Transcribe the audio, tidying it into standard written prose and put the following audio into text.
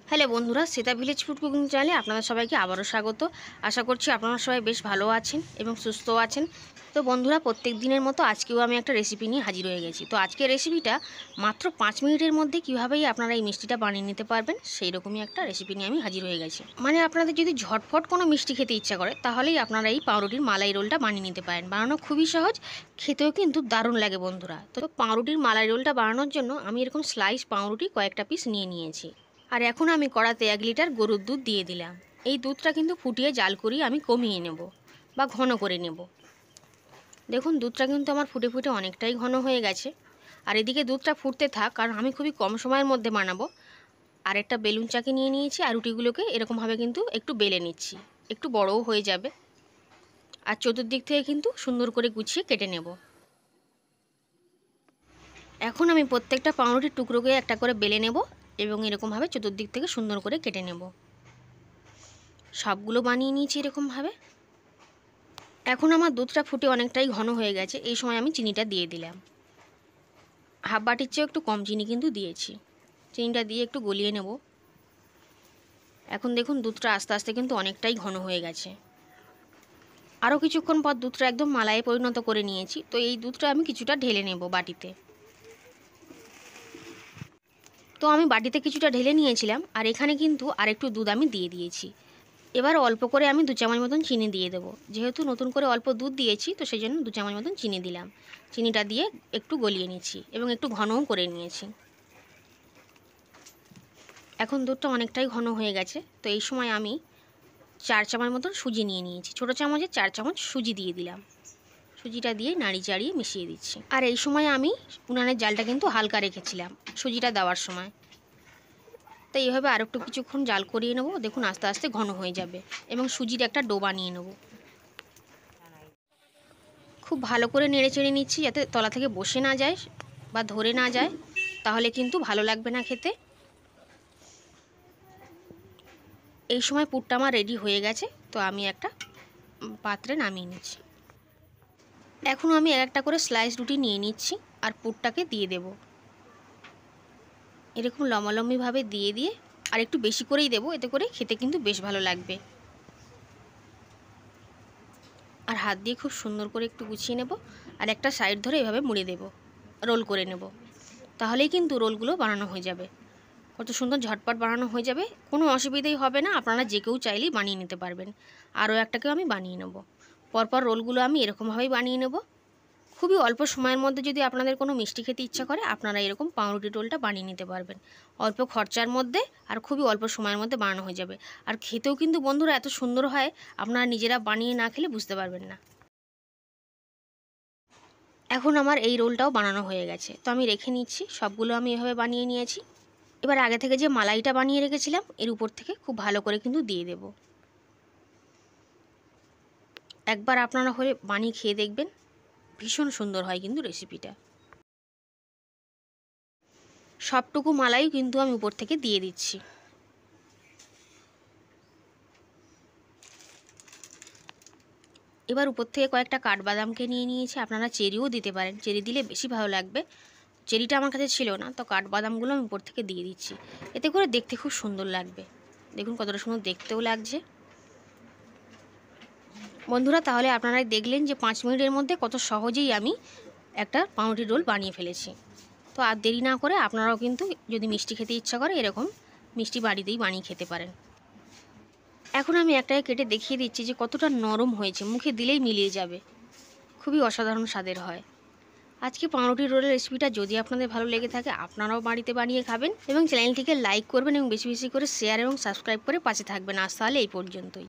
Hello বন্ধুরা, Shweta village food cooking চ্যানেলে আপনাদের সবাইকে আবারও স্বাগত। আশা করছি আপনারা সবাই বেশ ভালো আছেন এবং সুস্থ আছেন। তো বন্ধুরা, প্রত্যেক দিনের মতো আজকেও আমি একটা রেসিপি নিয়ে হাজির হয়ে গেছি। তো আজকের রেসিপিটা মাত্র 5 মিনিটের মধ্যে কীভাবেই আপনারা এই মিষ্টিটা বানিয়ে নিতে পারবেন সেই রকমই একটা রেসিপি নিয়ে আমি হাজির হয়ে গেছি। মানে আপনাদের যদি ঝটফট কোনো মিষ্টি খেতে ইচ্ছা করে তাহলেই আপনারা এই পাউরুটির মালাই রোলটা বানিয়ে নিতে পারেন। বানানো খুবই সহজ, খেতেও কিন্তু দারুণ লাগে বন্ধুরা। তো পাউরুটির মালাই রোলটা বানানোর জন্য আমি এরকম স্লাইস পাউরুটি কয়েকটা পিস নিয়ে নিয়েছি। আর এখন আমি কড়াতে 1 লিটার গরুর দুধ দিয়ে দিলাম। এই দুধটা কিন্তু ফুটিয়ে জাল করিয়ে আমি কমিয়ে নেব বা ঘন করে নেব। দেখুন দুধটা কিন্তু আমার ফুটে ফুটে অনেকটাই ঘন হয়ে গেছে। আর এদিকে দুধটা ফুটতে থাক, কারণ আমি খুবই কম সময়ের মধ্যে বানাবো। আর একটা বেলুন চাকি নিয়ে নিয়েছি আর রুটিগুলোকে এরকমভাবে কিন্তু একটু বেলে নিচ্ছি, একটু বড়ও হয়ে যাবে। আর চতুর্দিক থেকে কিন্তু সুন্দর করে গুছিয়ে কেটে নেব। এখন আমি প্রত্যেকটা পাউরুটির টুকরোকে একটা করে বেলে নেব এবং এরকমভাবে চতুর্দিক থেকে সুন্দর করে কেটে নেব। সবগুলো বানিয়ে নিয়েছি এরকমভাবে। এখন আমার দুধটা ফুটে অনেকটাই ঘন হয়ে গেছে। এই সময় আমি চিনিটা দিয়ে দিলাম। হাফ বাটির চেয়েও একটু কম চিনি কিন্তু দিয়েছি। চিনিটা দিয়ে একটু গলিয়ে নেব। এখন দেখুন দুধটা আস্তে আস্তে কিন্তু অনেকটাই ঘন হয়ে গেছে। আরও কিছুক্ষণ পর দুধটা একদম মালাইয়ে পরিণত করে নিয়েছি। তো এই দুধটা আমি কিছুটা ঢেলে নেব বাটিতে। তো আমি বাটিতে কিছুটা ঢেলে নিয়েছিলাম আর এখানে কিন্তু আরেকটু দুধ আমি দিয়ে দিয়েছি। এবার অল্প করে আমি 2 চামচ মতন চিনি দিয়ে দেবো। যেহেতু নতুন করে অল্প দুধ দিয়েছি তো সেই জন্য 2 চামচ মতন চিনি দিলাম। চিনিটা দিয়ে একটু গলিয়ে নিচ্ছি এবং একটু ঘনও করে নিয়েছি। এখন দুধটা অনেকটাই ঘন হয়ে গেছে। তো এই সময় আমি 4 চামচ মতন সুজি নিয়ে নিয়েছি। ছোটো চামচে 4 চামচ সুজি দিয়ে দিলাম। সুজিটা দিয়ে নাড়ি চাড়িয়ে মিশিয়ে দিচ্ছি। আর এই সময় আমি উনানের জালটা কিন্তু হালকা রেখেছিলাম সুজিটা দেওয়ার সময়। তো এইভাবে আর একটু কিছুক্ষণ জাল করিয়ে নেব। দেখুন আস্তে আস্তে ঘন হয়ে যাবে এবং সুজির একটা ডো বানিয়ে নেব। খুব ভালো করে নেড়ে চেড়ে নিচ্ছি যাতে তলা থেকে বসে না যায় বা ধরে না যায়, তাহলে কিন্তু ভালো লাগবে না খেতে। এই সময় পুরটা আমার রেডি হয়ে গেছে। তো আমি একটা পাত্রে নামিয়ে নিচ্ছি। এখন আমি একটা করে স্লাইস রুটি নিয়ে নিচ্ছি আর পুরটাকে দিয়ে দেব। এরকম লম্বালম্বিভাবে দিয়ে দিয়ে আর একটু বেশি করেই দেবো, এতে করে খেতে কিন্তু বেশ ভালো লাগবে। আর হাত দিয়ে খুব সুন্দর করে একটু গুছিয়ে নেব আর একটা সাইড ধরে এভাবে মুড়ে দেব, রোল করে নেব। তাহলেই কিন্তু রোলগুলো বানানো হয়ে যাবে। কত সুন্দর ঝটপট বানানো হয়ে যাবে, কোনো অসুবিধাই হবে না। আপনারা যে কেউ চাইলেই বানিয়ে নিতে পারবেন। আরও একটাকেও আমি বানিয়ে নেব। পরপর রোলগুলো আমি এরকমভাবেই বানিয়ে নেব। খুবই অল্প সময়ের মধ্যে যদি আপনাদের কোনো মিষ্টি খেতে ইচ্ছা করে আপনারা এরকম পাউরুটি রোলটা বানিয়ে নিতে পারবেন। অল্প খরচার মধ্যে আর খুবই অল্প সময়ের মধ্যে বানানো হয়ে যাবে। আর খেতেও কিন্তু বন্ধুরা এত সুন্দর হয়, আপনারা নিজেরা বানিয়ে না খেলে বুঝতে পারবেন না। এখন আমার এই রোলটাও বানানো হয়ে গেছে। তো আমি রেখে নিচ্ছি। সবগুলো আমি এভাবে বানিয়ে নিয়েছি। এবার আগে থেকে যে মালাইটা বানিয়ে রেখেছিলাম এর উপর থেকে খুব ভালো করে কিন্তু দিয়ে দেব। একবার আপনারা হয়ে বানিয়ে খেয়ে দেখবেন, ভীষণ সুন্দর হয় কিন্তু রেসিপিটা। সবটুকু মালাই কিন্তু আমি উপর থেকে দিয়ে দিচ্ছি। এবার উপর থেকে কয়েকটা কাঠবাদামকে নিয়ে নিয়েছি। আপনারা চেরিও দিতে পারেন, চেরি দিলে বেশি ভালো লাগবে। চেরিটা আমার কাছে ছিল না, তো কাঠবাদামগুলো আমি উপর থেকে দিয়ে দিচ্ছি। এতে করে দেখতে খুব সুন্দর লাগবে। দেখুন কতটা সুন্দর দেখতেও লাগছে বন্ধুরা। তাহলে আপনারাই দেখলেন যে 5 মিনিটের মধ্যে কত সহজেই আমি একটা পাউরুটি রোল বানিয়ে ফেলেছি। তো আর দেরি না করে আপনারাও কিন্তু যদি মিষ্টি খেতে ইচ্ছা করে এরকম মিষ্টি বাড়িতেই বানিয়ে খেতে পারেন। এখন আমি একটাকে কেটে দেখিয়ে দিচ্ছি যে কতটা নরম হয়েছে, মুখে দিলেই মিলিয়ে যাবে। খুবই অসাধারণ স্বাদের হয়। আজকে পাউরুটি রোলের রেসিপিটা যদি আপনাদের ভালো লেগে থাকে আপনারাও বাড়িতে বানিয়ে খাবেন এবং চ্যানেলটিকে লাইক করবেন এবং বেশি বেশি করে শেয়ার এবং সাবস্ক্রাইব করে পাশে থাকবেন। আজ তাহলে এই পর্যন্তই।